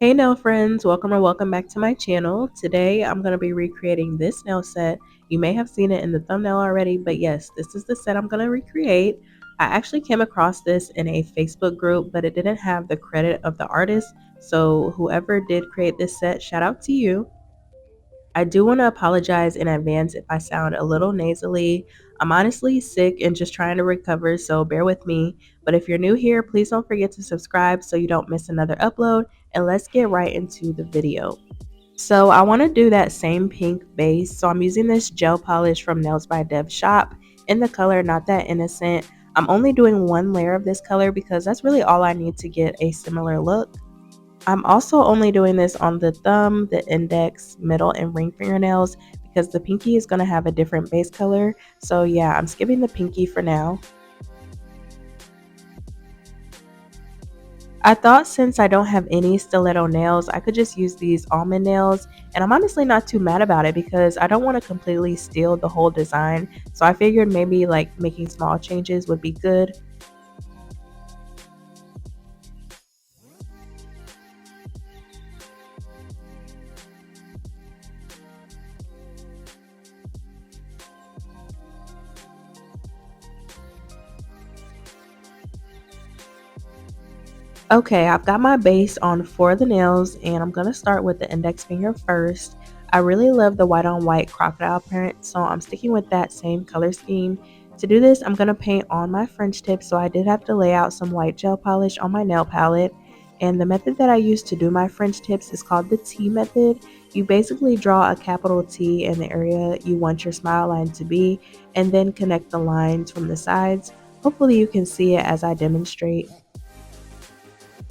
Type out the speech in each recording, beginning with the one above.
Hey nail friends, welcome or welcome back to my channel. Today I'm going to be recreating this nail set. You may have seen it in the thumbnail already, but yes, this is the set I'm going to recreate. I actually came across this in a Facebook group, but it didn't have the credit of the artist. So whoever did create this set, shout out to you. I do want to apologize in advance if I sound a little nasally. I'm honestly sick and just trying to recover, so bear with me. But if you're new here, please don't forget to subscribe so you don't miss another upload. And let's get right into the video. So I want to do that same pink base. So I'm using this gel polish from Nails by Dev Shop in the color Not That Innocent. I'm only doing one layer of this color because that's really all I need to get a similar look. I'm also only doing this on the thumb, the index, middle, and ring fingernails because the pinky is going to have a different base color. So yeah, I'm skipping the pinky for now. I thought since I don't have any stiletto nails, I could just use these almond nails, and I'm honestly not too mad about it because I don't want to completely steal the whole design. So I figured maybe like making small changes would be good. Okay, I've got my base on for the nails, and I'm going to start with the index finger first. I really love the white on white crocodile print, so I'm sticking with that same color scheme. To do this, I'm going to paint on my French tip, so I did have to lay out some white gel polish on my nail palette. And the method that I use to do my French tips is called the T method. You basically draw a capital T in the area you want your smile line to be, and then connect the lines from the sides. Hopefully you can see it as I demonstrate.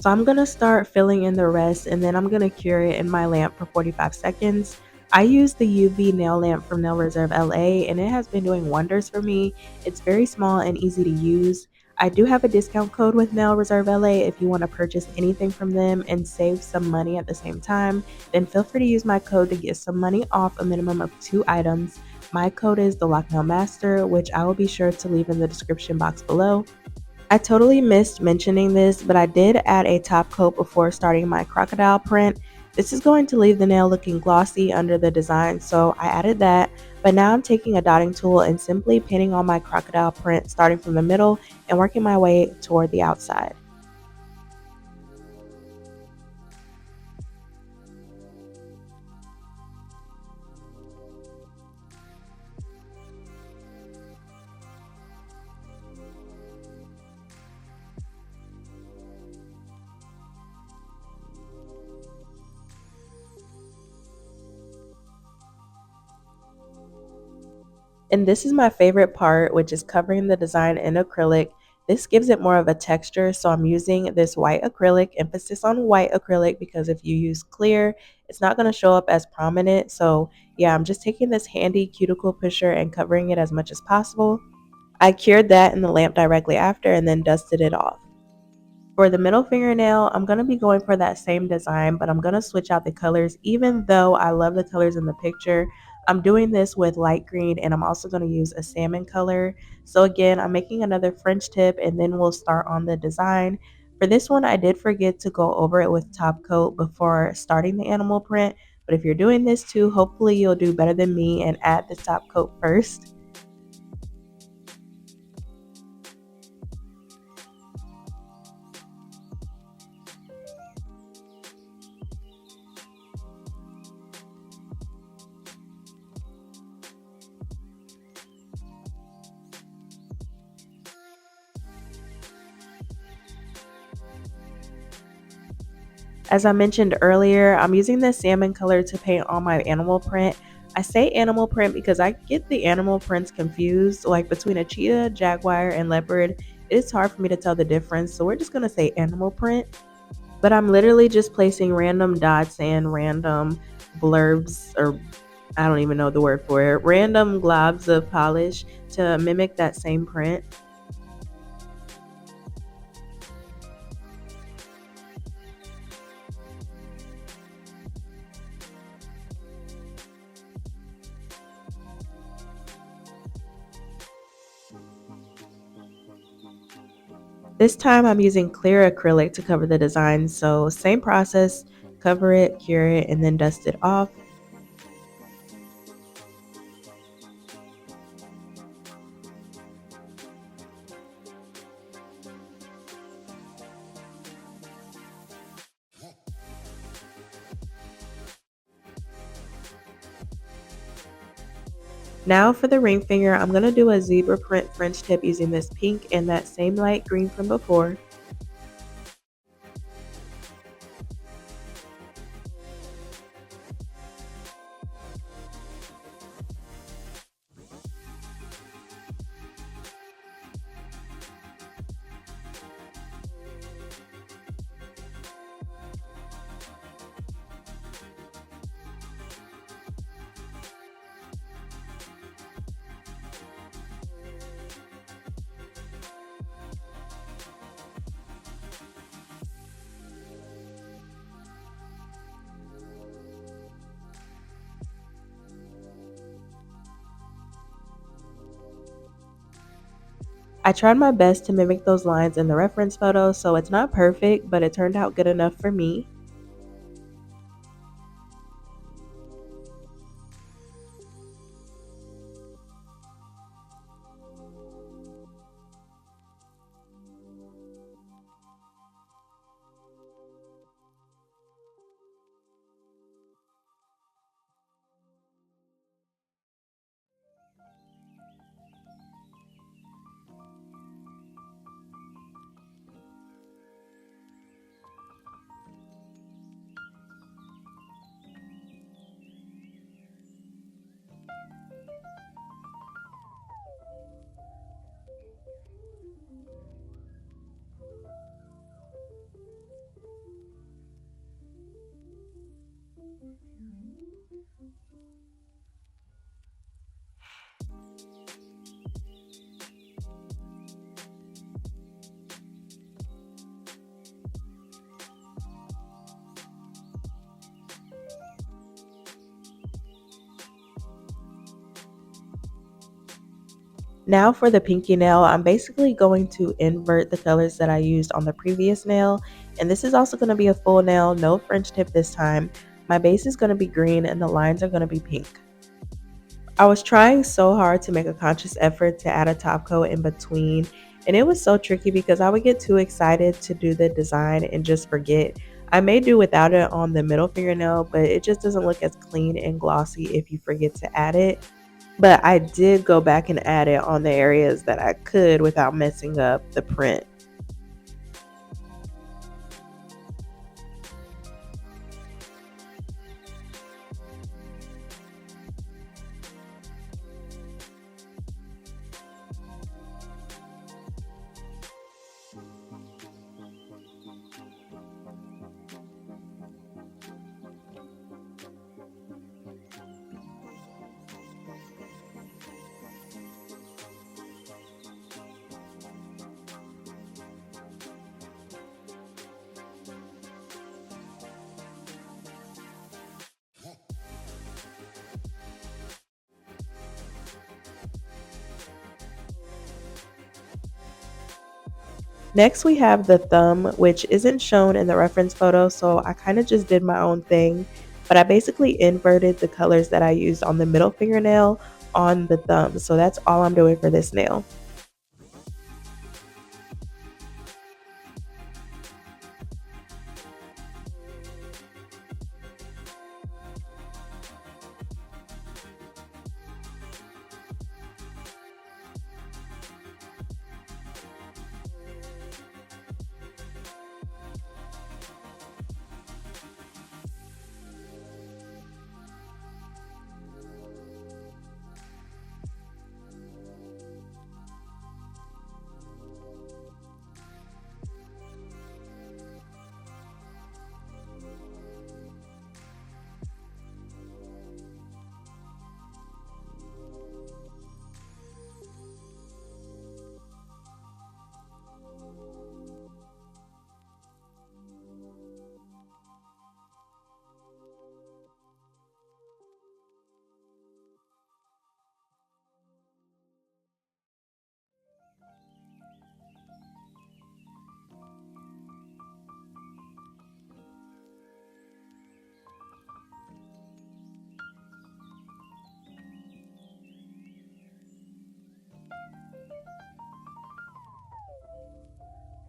So I'm going to start filling in the rest, and then I'm going to cure it in my lamp for 45 seconds. I use the UV nail lamp from Nail Reserve LA, and it has been doing wonders for me. It's very small and easy to use. I do have a discount code with Nail Reserve LA. If you want to purchase anything from them and save some money at the same time, then feel free to use my code to get some money off a minimum of 2 items. My code is the Lock Nail Master, which I will be sure to leave in the description box below. I totally missed mentioning this, but I did add a top coat before starting my crocodile print. This is going to leave the nail looking glossy under the design, so I added that. But now I'm taking a dotting tool and simply painting on my crocodile print starting from the middle and working my way toward the outside. And this is my favorite part, which is covering the design in acrylic. This gives it more of a texture, so I'm using this white acrylic, emphasis on white acrylic, because if you use clear, it's not going to show up as prominent. So yeah, I'm just taking this handy cuticle pusher and covering it as much as possible. I cured that in the lamp directly after and then dusted it off. For the middle fingernail, I'm going to be going for that same design, but I'm going to switch out the colors. Even though I love the colors in the picture, I'm doing this with light green, and I'm also going to use a salmon color. So again, I'm making another French tip, and then we'll start on the design. For this one, I did forget to go over it with top coat before starting the animal print, but if you're doing this too, hopefully you'll do better than me and add the top coat first. As I mentioned earlier, I'm using the salmon color to paint on my animal print. I say animal print because I get the animal prints confused, like between a cheetah, jaguar, and leopard. It's hard for me to tell the difference, so we're just going to say animal print. But I'm literally just placing random dots and random blurbs, or I don't even know the word for it, random globs of polish to mimic that same print. This time I'm using clear acrylic to cover the design, so same process, cover it, cure it, and then dust it off. Now for the ring finger, I'm going to do a zebra print French tip using this pink and that same light green from before. I tried my best to mimic those lines in the reference photo, so it's not perfect, but it turned out good enough for me. Now for the pinky nail, I'm basically going to invert the colors that I used on the previous nail. And this is also going to be a full nail, no French tip this time. My base is going to be green and the lines are going to be pink. I was trying so hard to make a conscious effort to add a top coat in between. And it was so tricky because I would get too excited to do the design and just forget. I may do without it on the middle fingernail, but it just doesn't look as clean and glossy if you forget to add it. But I did go back and add it on the areas that I could without messing up the print. Next, we have the thumb, which isn't shown in the reference photo, so I kind of just did my own thing. But I basically inverted the colors that I used on the middle fingernail on the thumb. So that's all I'm doing for this nail.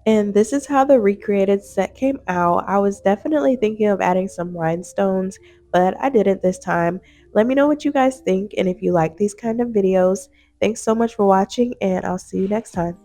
And this is how the recreated set came out. I was definitely thinking of adding some rhinestones, but I didn't this time. Let me know what you guys think and if you like these kind of videos. Thanks so much for watching, and I'll see you next time.